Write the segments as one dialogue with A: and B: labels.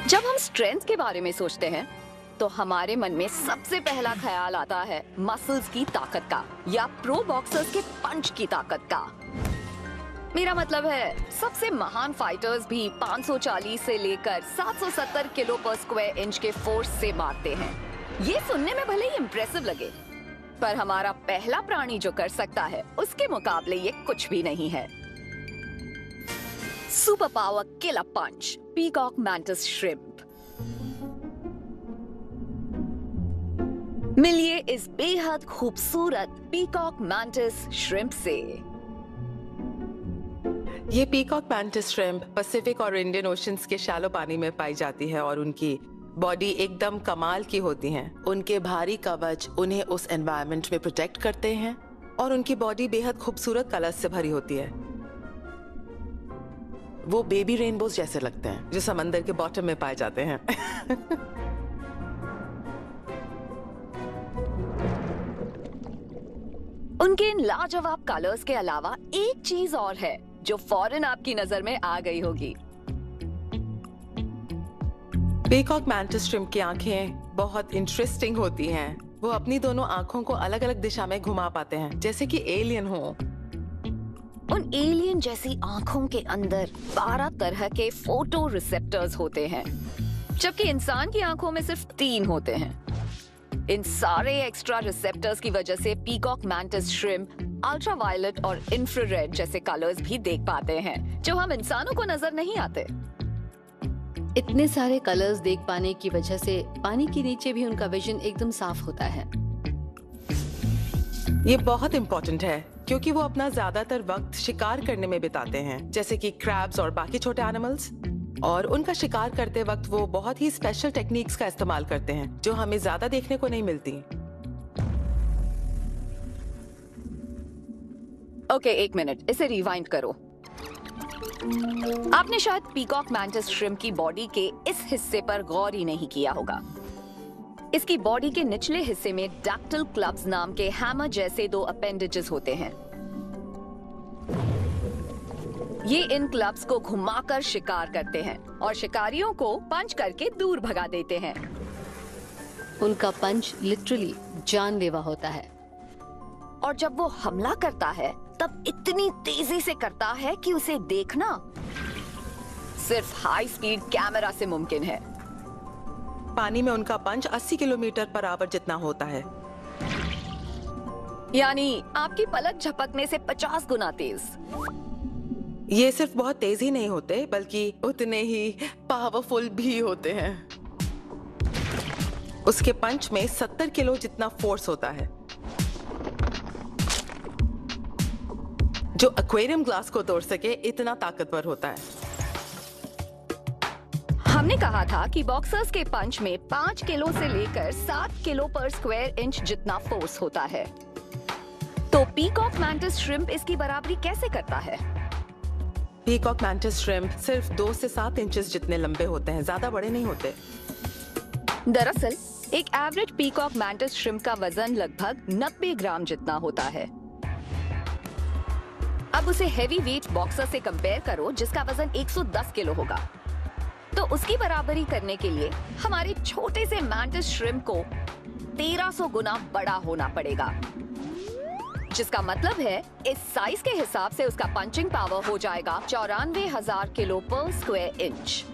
A: जब हम स्ट्रेंथ के बारे में सोचते हैं तो हमारे मन में सबसे पहला ख्याल आता है मसल्स की ताकत का या प्रो बॉक्सर्स के पंच की ताकत का। मेरा मतलब है सबसे महान फाइटर्स भी 540 से लेकर 770 किलो पर स्क्वायर इंच के फोर्स से मारते हैं। ये सुनने में भले ही इम्प्रेसिव लगे, पर हमारा पहला प्राणी जो कर सकता है उसके मुकाबले ये कुछ भी नहीं है। सुपर पावर किलर पंच, पीकॉक मैंटिस श्रिम्प। मिलिए इस बेहद खूबसूरत पीकॉक मैंटिस श्रिम्प से।
B: ये पीकॉक मैंटिस श्रिम्प पैसिफिक और इंडियन ओशंस के शैलो पानी में पाई जाती है और उनकी बॉडी एकदम कमाल की होती हैं। उनके भारी कवच उन्हें उस एनवायरनमेंट में प्रोटेक्ट करते हैं और उनकी बॉडी बेहद खूबसूरत कलर्स से भरी होती है। वो बेबी रेनबोज जैसे लगते हैं जो समंदर के बॉटम में पाए जाते हैं।
A: उनके इन लाजवाब कलर्स के अलावा एक चीज और है जो फौरन आपकी नजर में आ गई होगी।
B: पीकॉक मैंटिस श्रिम्प की आंखें बहुत इंटरेस्टिंग होती हैं। वो अपनी दोनों आंखों को अलग अलग दिशा में घुमा पाते हैं, जैसे कि एलियन हो।
A: उन एलियन जैसी आंखों के अंदर 12 तरह के फोटो रिसेप्टर्स होते हैं, जबकि इंसान की आंखों में सिर्फ 3 होते हैं। इन सारे एक्स्ट्रा रिसेप्टर्स की वजह से पीकॉक मैंटिस श्रिम्प अल्ट्रावायलेट और इंफ्रारेड जैसे कलर्स भी देख पाते हैं, जो हम इंसानों को नजर नहीं आते।
C: इतने सारे कलर्स देख पाने की वजह से पानी के नीचे भी उनका विजन एकदम साफ होता है।
B: ये बहुत इम्पोर्टेंट है क्योंकि वो अपना ज्यादातर वक्त शिकार करने में बिताते हैं, जैसे कि क्रैब्स और बाकी छोटे एनिमल्स। और उनका शिकार करते वक्त वो बहुत ही स्पेशल टेक्निक्स का इस्तेमाल करते हैं जो हमें ज्यादा देखने को नहीं मिलती।
A: ओके, एक मिनट, इसे रिवाइंड करो। आपने शायद पीकॉक मैंटिस श्रिम्प की बॉडी के इस हिस्से पर गौर ही नहीं किया होगा। इसकी बॉडी के निचले हिस्से में डैक्टिल क्लब्स नाम के हैमर जैसे 2 अपेंडेजेस होते हैं। ये इन क्लब्स को घुमाकर शिकार करते हैं और शिकारियों को पंच करके दूर भगा देते हैं।
C: उनका पंच लिटरली जानलेवा होता है
A: और जब वो हमला करता है तब इतनी तेजी से करता है कि उसे देखना सिर्फ हाई स्पीड कैमरा से मुमकिन है।
B: पानी में उनका पंच 80 किलोमीटर पर आवर जितना होता है,
A: यानी आपकी पलक झपकने से 50 गुना तेज।
B: ये सिर्फ बहुत तेज ही नहीं होते बल्कि उतने ही पावरफुल भी होते हैं। उसके पंच में 70 किलो जितना फोर्स होता है, जो एक्वेरियम ग्लास को तोड़ सके इतना ताकतवर होता है।
A: हमने कहा था कि बॉक्सर्स के पंच में 5 किलो से लेकर 7 किलो पर स्क्वायर इंच जितना फोर्स होता है। तो पीकॉक मैंटिस श्रिम्प इसकी बराबरी कैसे करता है?
B: पीकॉक मैंटिस श्रिम्प सिर्फ 2 से 7 इंचेस जितने लंबे होते हैं, ज्यादा बड़े नहीं होते।
A: दरअसल एक एवरेज पीकॉक मैंटिस श्रिम्प का वजन लगभग 90 ग्राम जितना होता है। अब उसे हैवी वेट बॉक्सर से कंपेयर करो जिसका वजन 110 किलो होगा। तो उसकी बराबरी करने के लिए हमारे छोटे से मैंटिस श्रिम्प को 1300 गुना बड़ा होना पड़ेगा, जिसका मतलब है इस साइज के हिसाब से उसका पंचिंग पावर हो जाएगा 94,000 किलो पर स्क्वायर इंच।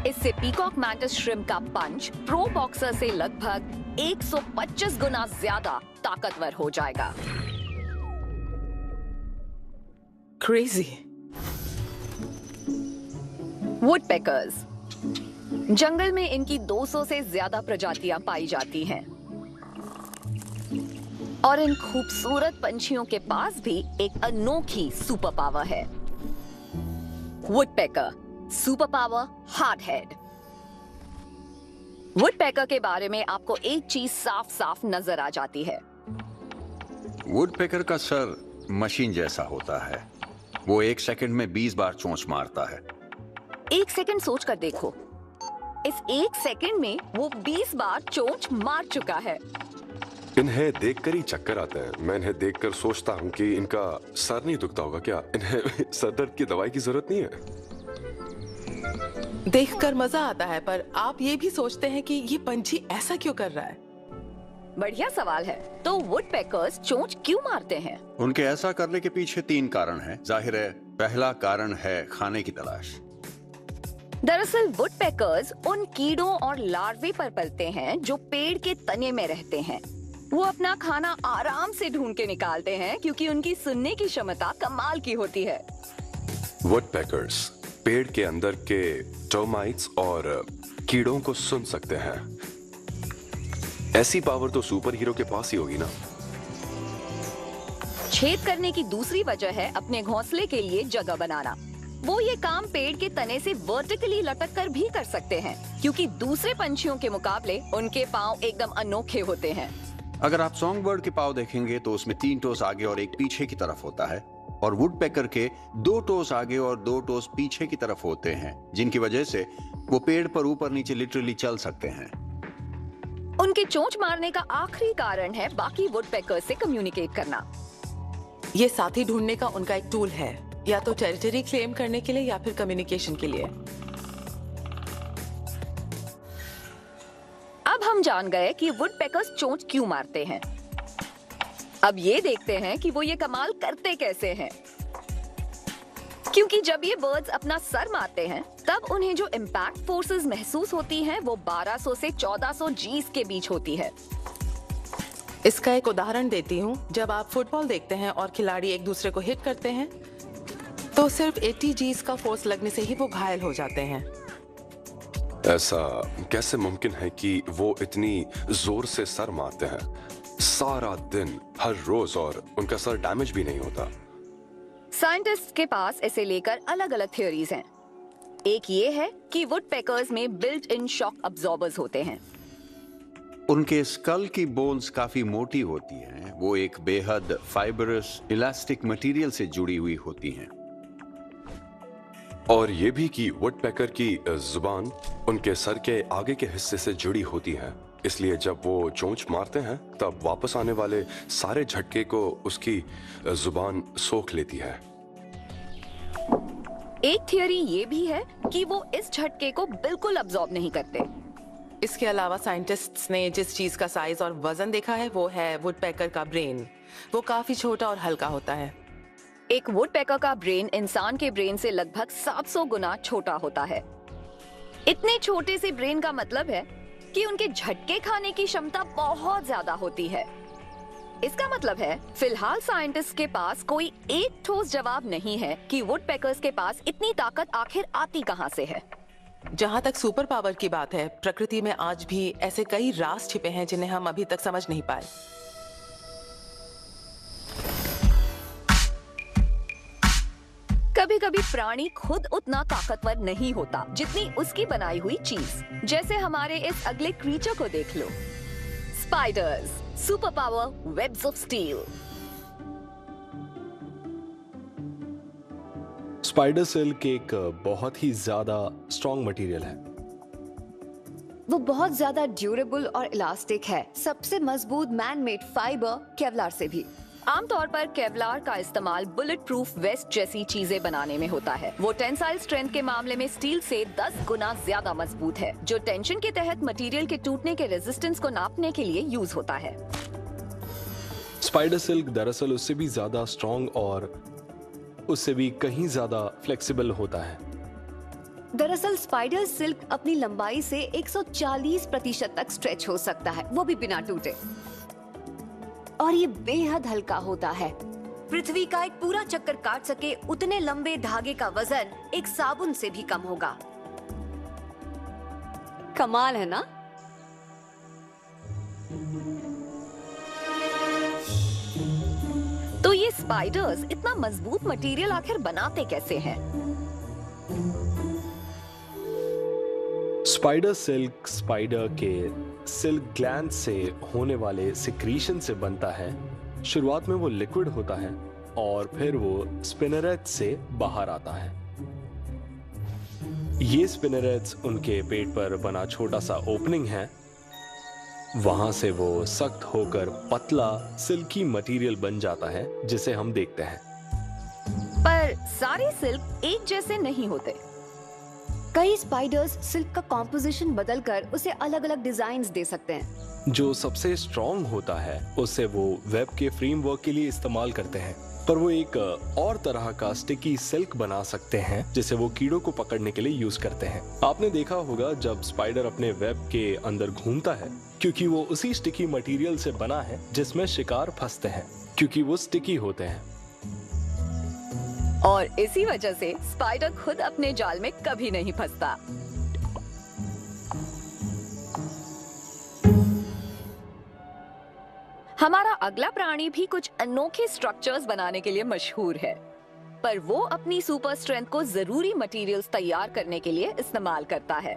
A: इससे पीकॉक मैंटिस श्रिम्प का पंच प्रो बॉक्सर से लगभग 125 गुना ज्यादा ताकतवर हो जाएगा।
B: क्रेजी।
A: वुडपेकर्स। जंगल में इनकी 200 से ज्यादा प्रजातियां पाई जाती हैं और इन खूबसूरत पंछियों के पास भी एक अनोखी सुपर पावर है। Woodpecker super power hard head. Woodpecker के बारे में आपको एक चीज साफ साफ नजर आ जाती है।
D: वुडपेकर का सर मशीन जैसा होता है। वो 1 सेकंड में 20 बार चोंच मारता है।
A: 1 सेकंड सोच कर देखो, इस 1 सेकंड में वो 20 बार चोंच मार चुका है।
E: इन्हें देखकर ही चक्कर आता है। मैं इन्हें देखकर सोचता हूँ कि इनका सर नहीं दुखता होगा क्या? इन्हें सर दर्द की दवाई की जरूरत नहीं है।
B: देखकर मजा आता है, पर आप ये भी सोचते हैं कि ये पंछी ऐसा क्यों कर रहा है?
A: बढ़िया सवाल है। तो वुडपेकर्स चोंच क्यों मारते हैं?
D: उनके ऐसा करने के पीछे 3 कारण हैं। जाहिर है, पहला कारण है खाने की तलाश।
A: दरअसल वुडपेकर्स उन कीड़ों और लार्वे पर पलते हैं जो पेड़ के तने में रहते हैं। वो अपना खाना आराम से ढूंढ के निकालते हैं क्योंकि उनकी सुनने की क्षमता कमाल की होती है।
E: वुडपेकर्स पेड़ के अंदर के टर्माइट्स और कीड़ों को सुन सकते हैं। ऐसी पावर तो सुपर हीरो के पास ही होगी ना।
A: छेद करने की दूसरी वजह है अपने घोंसले के लिए जगह बनाना। वो ये काम पेड़ के तने से वर्टिकली लटक कर भी कर सकते हैं क्योंकि दूसरे पंछियों के मुकाबले उनके पाँव एकदम अनोखे होते हैं।
D: अगर आप सॉन्ग बर्ड के पाँव देखेंगे तो उसमें 3 टोस आगे और 1 पीछे की तरफ होता है, और वुडपेकर के 2 टोस आगे और 2 टोस पीछे की तरफ होते हैं, जिनकी वजह से वो पेड़ पर ऊपर नीचे लिटरली चल सकते हैं।
A: उनके चोंच मारने का आखिरी कारण है बाकी वुडपेकर से कम्युनिकेट करना।
B: ये साथी ढूंढने का उनका एक टूल है, या तो टेरिटरी क्लेम करने के लिए या फिर कम्युनिकेशन के लिए।
A: अब हम जान गए कि वुडपेकर्स चोंच क्यों मारते हैं। अब ये देखते हैं कि वो ये कमाल करते कैसे हैं। क्योंकि जब ये बर्ड्स अपना सर मारते हैं तब उन्हें जो इम्पैक्ट फोर्सेस महसूस होती हैं वो 1200 से 1400 जीस के बीच होती है।
B: इसका एक उदाहरण देती हूँ। जब आप फुटबॉल देखते हैं और खिलाड़ी एक दूसरे को हिट करते हैं तो सिर्फ 80 जीस का फोर्स लगने से ही वो घायल हो जाते हैं।
E: ऐसा कैसे मुमकिन है कि वो इतनी जोर से सर मारते हैं सारा दिन, हर रोज, और उनका सर डैमेज भी नहीं होता?
A: साइंटिस्ट के पास इसे लेकर अलग अलग थ्योरीज हैं। एक ये है कि वुडपेकर्स में बिल्ट इन शॉक अब्जॉर्बर्स होते हैं।
D: उनके स्कल की बोन्स काफी मोटी होती हैं। वो एक बेहद फाइबरस इलास्टिक मटेरियल से जुड़ी हुई होती हैं।
E: और ये भी कि वुडपेकर की जुबान उनके सर के आगे के हिस्से से जुड़ी होती है, इसलिए जब वो चोंच मारते हैं तब वापस आने वाले सारे झटके को उसकी जुबान सोख लेती है।
A: एक थियरी ये भी है कि वो इस झटके को बिल्कुल अब्सॉर्ब नहीं करते।
B: इसके अलावा साइंटिस्ट्स ने जिस चीज का साइज और वजन देखा है वो है वुडपेकर का ब्रेन। वो काफी छोटा और हल्का होता है।
A: एक वुडपेकर का ब्रेन इंसान के ब्रेन से लगभग 700 गुना छोटा होता है। इतने छोटे से ब्रेन का मतलब है कि उनके झटके खाने की क्षमता बहुत ज्यादा होती है। इसका मतलब है फिलहाल साइंटिस्ट के पास कोई एक ठोस जवाब नहीं है कि वुडपेकर्स के पास इतनी ताकत आखिर आती कहां से है।
B: जहां तक सुपर पावर की बात है, प्रकृति में आज भी ऐसे कई राज छिपे हैं जिन्हें हम अभी तक समझ नहीं पाए।
A: कभी कभी प्राणी खुद उतना ताकतवर नहीं होता जितनी उसकी बनाई हुई चीज। जैसे हमारे इस अगले क्रीचर को देख लो, spiders, super power, webs of steel.
F: Spider silk एक बहुत ही ज्यादा स्ट्रॉन्ग मटेरियल है।
C: वो बहुत ज्यादा ड्यूरेबल और इलास्टिक है, सबसे मजबूत मैन मेड फाइबर केवलार से भी।
A: आमतौर पर केवलार का इस्तेमाल बुलेट प्रूफ वेस्ट जैसी चीजें बनाने में होता है। वो टेंसाइल स्ट्रेंथ के मामले में स्टील से 10 गुना ज्यादा मजबूत है, जो टेंशन के तहत मटेरियल के टूटने के रेजिस्टेंस को नापने के लिए यूज होता है।
F: स्पाइडर सिल्क दरअसल उससे भी ज्यादा स्ट्रॉन्ग और उससे भी कहीं ज्यादा फ्लेक्सिबल होता है।
C: दरअसल स्पाइडर सिल्क अपनी लंबाई से 140% तक स्ट्रेच हो सकता है, वो भी बिना टूटे। और ये बेहद हल्का होता है। पृथ्वी का एक पूरा चक्कर काट सके उतने लंबे धागे का वजन एक साबुन से भी कम होगा। कमाल है ना?
A: तो ये स्पाइडर्स इतना मजबूत मटेरियल आखिर बनाते कैसे हैं?
F: स्पाइडर सिल्क स्पाइडर के सिल्क ग्लैंड से होने वाले सिक्रीशन से बनता है। शुरुआत में वो लिक्विड होता है और फिर वो स्पिनरेट्स से बाहर आता है। ये स्पिनरेट्स उनके पेट पर बना छोटा सा ओपनिंग है, वहां से वो सख्त होकर पतला सिल्की मटेरियल बन जाता है जिसे हम देखते हैं।
A: पर सारे सिल्क एक जैसे नहीं होते।
C: कई स्पाइडर्स सिल्क का कॉम्पोजिशन बदलकर उसे अलग अलग डिजाइन्स दे सकते हैं।
F: जो सबसे स्ट्रॉन्ग होता है उसे वो वेब के फ्रेमवर्क के लिए इस्तेमाल करते हैं, पर वो एक और तरह का स्टिकी सिल्क बना सकते हैं जिसे वो कीड़ों को पकड़ने के लिए यूज करते हैं। आपने देखा होगा जब स्पाइडर अपने वेब के अंदर घूमता है, क्योंकि वो उसी स्टिकी मटेरियल से बना है जिसमें शिकार फंसते हैं, क्योंकि वो स्टिकी होते हैं।
A: और इसी वजह से स्पाइडर खुद अपने जाल में कभी नहीं फंसता। हमारा अगला प्राणी भी कुछ अनोखे स्ट्रक्चर्स बनाने के लिए मशहूर है, पर वो अपनी सुपर स्ट्रेंथ को जरूरी मटेरियल्स तैयार करने के लिए इस्तेमाल करता है।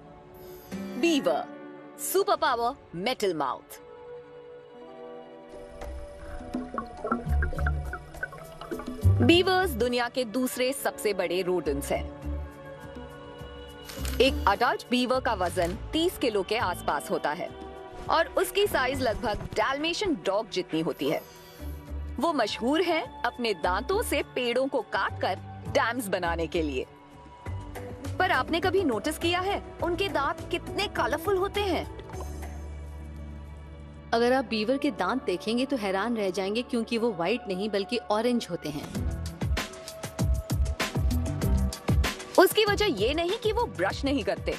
A: Beaver, super power metal mouth. Beavers दुनिया के दूसरे सबसे बड़े रोडेंट्स हैं। एक अडल्ट बीवर का वजन 30 किलो के आसपास होता है और उसकी साइज लगभग डाल्मेशियन डॉग जितनी होती है। वो मशहूर हैं अपने दांतों से पेड़ों को काटकर डैम्स बनाने के लिए। पर आपने कभी नोटिस किया है उनके दांत कितने कलरफुल होते हैं?
G: अगर आप बीवर के दांत देखेंगे तो हैरान रह जाएंगे, क्योंकि वो व्हाइट नहीं बल्कि ऑरेंज होते हैं।
A: उसकी वजह ये नहीं कि वो ब्रश नहीं करते।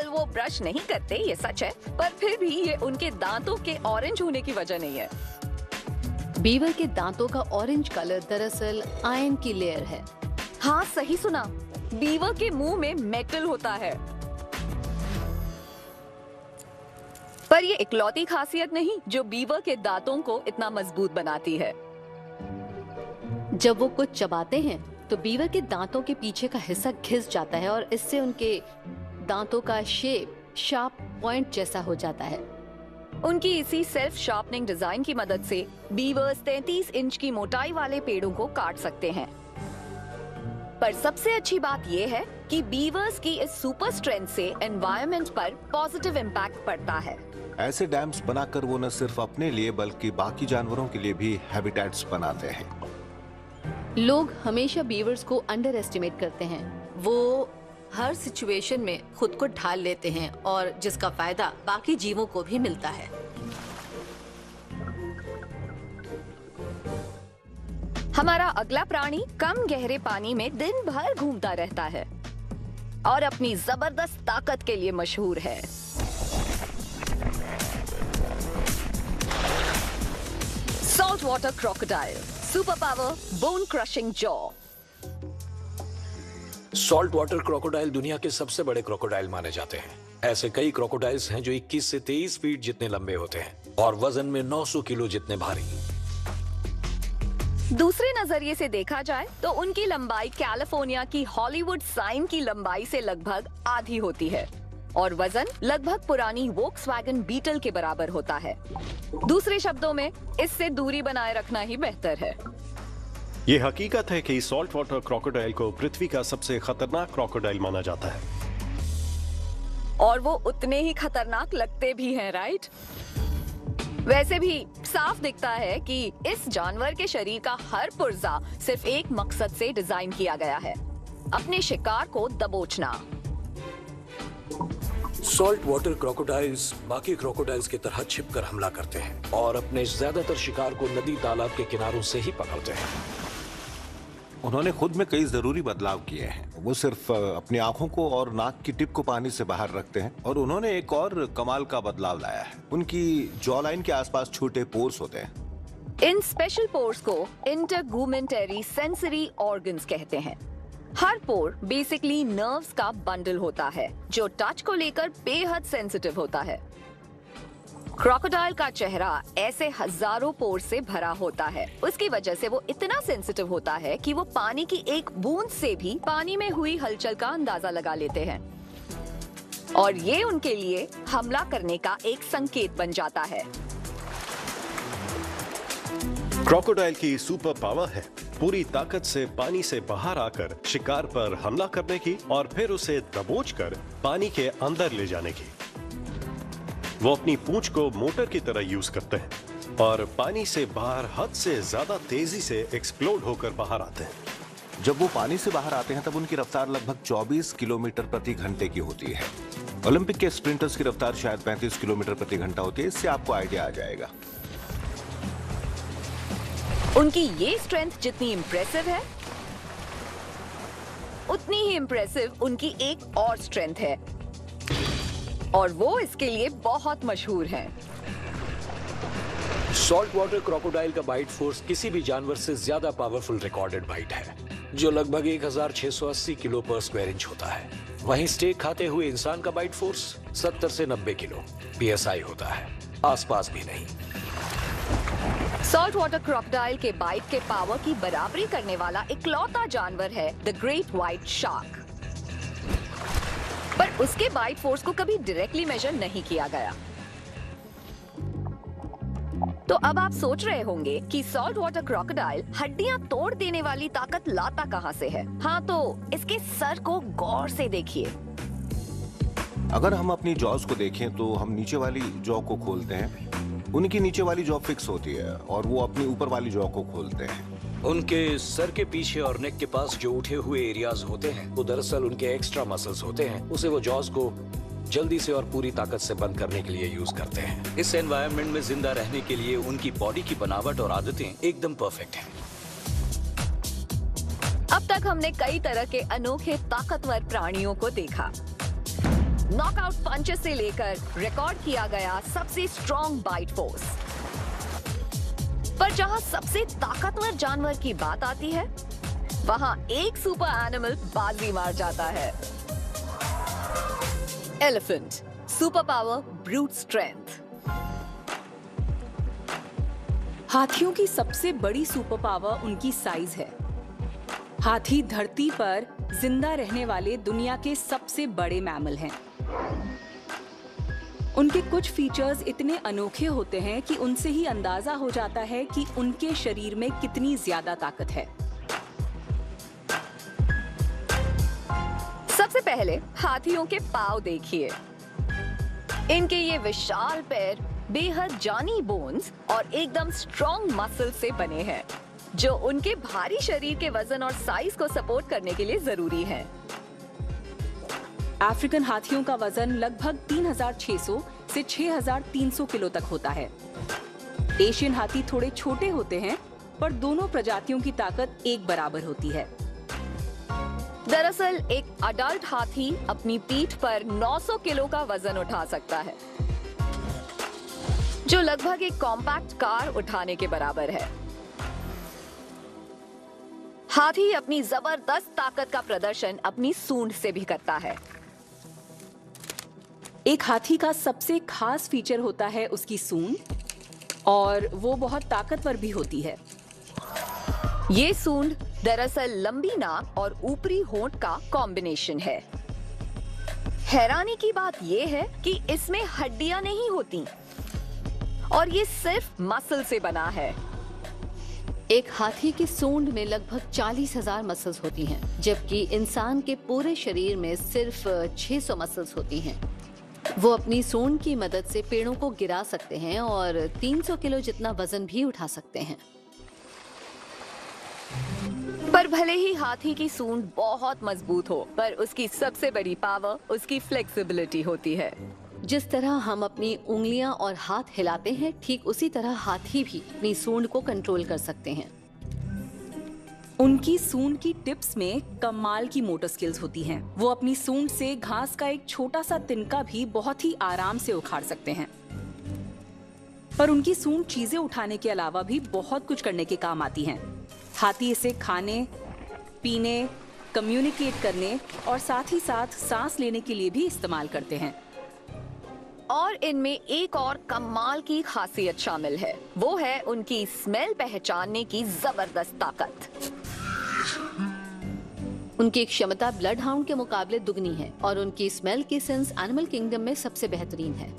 A: वो ब्रश नहीं करते, ये सच है, पर फिर भी ये उनके दांतों के ऑरेंज होने की वजह नहीं है।
G: बीवर के दांतों का ऑरेंज कलर दरअसल आयरन की लेयर है।
A: हाँ, सही सुना। बीवर के मुंह में मेटल होता है। पर ये इकलौती खासियत नहीं जो बीवर के दांतों को इतना मजबूत बनाती है।
G: जब वो कुछ चबाते हैं तो बीवर के दांतों के पीछे का हिस्सा घिस जाता है और इससे उनके दांतों का शेप शार्प पॉइंट जैसा हो जाता है।
A: उनकी इसी सेल्फ शार्पनिंग डिजाइन की मदद से बीवर्स 33 इंच की मोटाई वाले पेड़ों को काट सकते हैं। पर सबसे अच्छी बात यह है कि बीवर्स की इस सुपर स्ट्रेंथ से एनवायरनमेंट पर पॉजिटिव इम्पैक्ट पड़ता है।
H: ऐसे डैम्स बनाकर वो न सिर्फ अपने लिए बल्कि बाकी जानवरों के लिए भी हैबिटेट्स बनाते हैं।
G: लोग हमेशा बीवर्स को अंडर एस्टिमेट करते हैं। वो हर सिचुएशन में खुद को ढाल लेते हैं और जिसका फायदा बाकी जीवों को भी मिलता है।
A: हमारा अगला प्राणी कम गहरे पानी में दिन भर घूमता रहता है और अपनी जबरदस्त ताकत के लिए मशहूर है। Salt water crocodile, super power bone crushing jaw.
I: Salt water crocodile दुनिया के सबसे बड़े क्रोकोडाइल माने जाते हैं। ऐसे कई क्रोकोडाइल्स हैं जो 21 से 23 फीट जितने लंबे होते हैं और वजन में 900 किलो जितने भारी।
A: दूसरे नजरिए से देखा जाए तो उनकी लंबाई कैलिफोर्निया की हॉलीवुड साइन की लंबाई से लगभग आधी होती है और वजन लगभग पुरानी वोक्सवैगन बीटल के बराबर होता है। दूसरे शब्दों में, इससे दूरी बनाए रखना ही बेहतर है।
J: ये हकीकत है कि सॉल्ट वाटर क्रोकोडाइल को पृथ्वी का सबसे खतरनाक क्रोकोडाइल माना जाता है
A: और वो उतने ही खतरनाक लगते भी हैं, राइट? वैसे भी साफ दिखता है कि इस जानवर के शरीर का हर पुर्जा सिर्फ एक मकसद से डिजाइन किया गया है, अपने शिकार को दबोचना।
I: सॉल्ट वाटर क्रोकोडाइल्स बाकी क्रोकोडाइल्स की तरह छिपकर हमला करते हैं और अपने ज्यादातर शिकार को नदी तालाब के किनारों से ही पकड़ते हैं।
H: उन्होंने खुद में कई जरूरी बदलाव किए हैं। वो सिर्फ अपनी आंखों को और नाक की टिप को पानी से बाहर रखते हैं और उन्होंने एक और कमाल का बदलाव लाया है। उनकी जॉ लाइन के आसपास छोटे पोर्स होते हैं।
A: इन स्पेशल पोर्स को इंटरगुमेंटरी सेंसरी ऑर्गन्स कहते हैं। हर पोर बेसिकली नर्व्स का बंडल होता है जो टच को लेकर बेहद सेंसिटिव होता है। क्रोकोडाइल का चेहरा ऐसे हजारों पोर से भरा होता है। उसकी वजह से वो इतना सेंसिटिव होता है कि वो पानी की एक बूंद से भी पानी में हुई हलचल का अंदाजा लगा लेते हैं और ये उनके लिए हमला करने का एक संकेत बन जाता है।
J: क्रोकोडाइल की सुपर पावर है पूरी ताकत से पानी से बाहर आकर शिकार पर हमला करने की और फिर उसे दबोचकर पानी के अंदर ले जाने की। वो अपनी पूंछ को मोटर की तरह यूज करते हैं और पानी से बाहर हद से ज्यादा तेजी से एक्सप्लोड होकर बाहर आते हैं।
H: जब वो पानी से बाहर आते हैं तब उनकी रफ्तार लगभग 24 किलोमीटर प्रति घंटे की होती है। ओलंपिक के स्प्रिंटर्स की रफ्तार शायद 35 किलोमीटर प्रति घंटा होती है। इससे आपको आइडिया आ जाएगा।
A: उनकी ये स्ट्रेंथ जितनी इम्प्रेसिव है, उतनी ही इम्प्रेसिव उनकी एक और स्ट्रेंथ है, और वो इसके लिए बहुत मशहूर है।
I: सॉल्ट वाटर क्रोकोडाइल का बाइट फोर्स किसी भी जानवर से ज्यादा पावरफुल रिकॉर्डेड बाइट है, जो लगभग 1680 किलो पर स्क्वायर इंच होता है। वहीं स्टेक खाते हुए इंसान का बाइट फोर्स 70 से 90 किलो PSI होता है, आसपास भी नहीं।
A: सॉल्ट वाटर क्रोकोडाइल के बाइट के पावर की बराबरी करने वाला इकलौता जानवर है द ग्रेट व्हाइट शार्क, पर उसके बाइट फोर्स को कभी डायरेक्टली मेजर नहीं किया गया। तो अब आप सोच रहे होंगे कि सॉल्ट वाटर क्रोकोडाइल हड्डियां तोड़ देने वाली ताकत लाता कहां से है? हाँ, तो इसके सर को गौर से देखिए।
H: अगर हम अपनी जॉज को देखें तो हम नीचे वाली जॉ को खोलते हैं, उनकी नीचे वाली जॉ फिक्स होती है और वो अपनी ऊपर वाली जॉ को खोलते हैं।
I: उनके सर के पीछे और नेक के पास जो उठे हुए एरियाज होते हैं वो दरअसल उनके एक्स्ट्रा मसल्स होते हैं। उसे वो जॉज को जल्दी से और पूरी ताकत से बंद करने के लिए यूज करते हैं। इस एनवायरनमेंट में जिंदा रहने के लिए उनकी बॉडी की बनावट और आदतें एकदम परफेक्ट हैं।
A: अब तक हमने कई तरह के अनोखे ताकतवर प्राणियों को देखा, नॉकआउट पंचेस से लेकर रिकॉर्ड किया गया सबसे स्ट्रॉन्ग बाइट फोर्स। पर जहां सबसे ताकतवर जानवर की बात आती है, वहां एक सुपर एनिमल बाजी मार जाता है। Elephant, super power, brute strength.
K: हाथियों की सबसे बड़ी सुपर पावर उनकी साइज है। हाथी धरती पर जिंदा रहने वाले दुनिया के सबसे बड़े मैमल हैं। उनके कुछ फीचर्स इतने अनोखे होते हैं कि उनसे ही अंदाजा हो जाता है कि उनके शरीर में कितनी ज्यादा ताकत है।
A: सबसे पहले हाथियों के पांव देखिए। इनके ये विशाल पैर बेहद जानी बोन्स और एकदम स्ट्रॉन्ग मसल से बने हैं, जो उनके भारी शरीर के वजन और साइज को सपोर्ट करने के लिए जरूरी है।
K: अफ्रीकन हाथियों का वजन लगभग 3600 से 6300 किलो तक होता है। एशियन हाथी थोड़े छोटे होते हैं, पर दोनों प्रजातियों की ताकत एक बराबर होती है।
A: दरअसल एक अडल्ट हाथी अपनी पीठ पर 900 किलो का वजन उठा सकता है, जो लगभग एक कॉम्पैक्ट कार उठाने के बराबर है। हाथी अपनी जबरदस्त ताकत का प्रदर्शन अपनी सूंड से भी करता है।
K: एक हाथी का सबसे खास फीचर होता है उसकी सूंड, और वो बहुत ताकतवर भी होती है।
A: ये सूंड दरअसल लंबी नाक और ऊपरी होंठ का कॉम्बिनेशन है। हैरानी की बात ये है कि इसमें हड्डियां नहीं होती और ये सिर्फ मसल से बना है।
G: एक हाथी की सूंड में लगभग 40,000 मसल्स होती हैं, जबकि इंसान के पूरे शरीर में सिर्फ 600 मसल्स होती हैं। वो अपनी सूंड की मदद से पेड़ों को गिरा सकते हैं और 300 किलो जितना वजन भी उठा सकते हैं।
A: पर भले ही हाथी की सूंड बहुत मजबूत हो, पर उसकी सबसे बड़ी पावर उसकी फ्लेक्सिबिलिटी होती है।
G: जिस तरह हम अपनी उंगलियां और हाथ हिलाते हैं, ठीक उसी तरह हाथी भी अपनी सूंड को कंट्रोल कर सकते हैं।
K: उनकी सूंड की टिप्स में कमाल की मोटर स्किल्स होती हैं। वो अपनी सूंड से घास का एक छोटा सा तिनका भी बहुत ही आराम से उखाड़ सकते हैं। पर उनकी सूंड चीजें उठाने के अलावा भी बहुत कुछ करने के काम आती हैं। हाथी इसे खाने, पीने, कम्युनिकेट करने और साथ ही साथ सांस लेने के लिए भी इस्तेमाल करते हैं।
A: और इनमें एक और कमाल की खासियत शामिल है, वो है उनकी स्मेल पहचानने की जबरदस्त ताकत।
G: उनकी क्षमता ब्लड हाउंड के मुकाबले दुगनी है और उनकी स्मेल की सेंस एनिमल किंगडम में सबसे बेहतरीन है।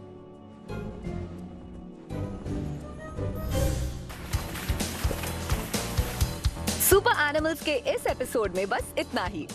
A: सुपर एनिमल्स के इस एपिसोड में बस इतना ही।